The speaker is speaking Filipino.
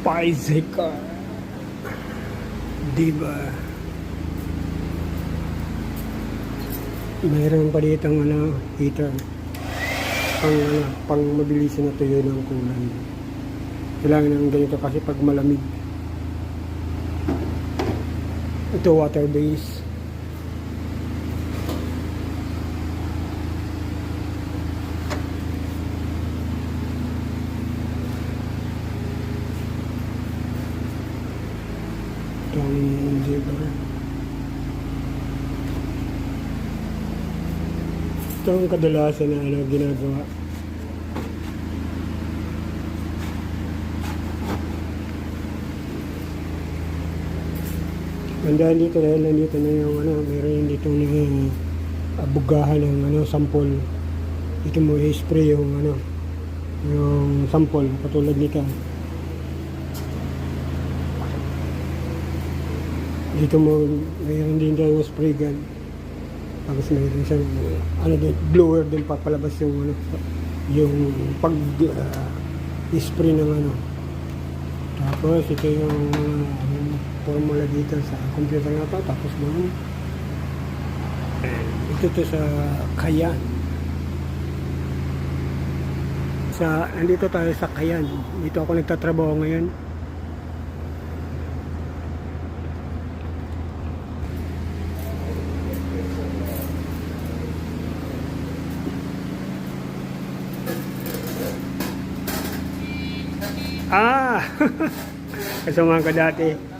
Bicycle. Diba? Mayroon pa dito ang heater. Pang mabilisan na tuyo ng kulay. Kailangan ng ganito kasi pag malamig. Ito water base. Ito ang kadalasan na ginagawa. Nandiyan dito dahil nandito na yung meron dito na bugahan ng sampol. Dito mo i-spray yung yung sampol katulad nito. Dito mo mayroon din daw spray gun. Tapos mayroon siyang din, blower din papalabas yung yung pag spray ng Tapos ito yung formula dito sa computer na to. Tapos ito to sa Kayan. Andito tayo sa Kayan. Dito ako nagtatrabaho ngayon. Kasama ko dati.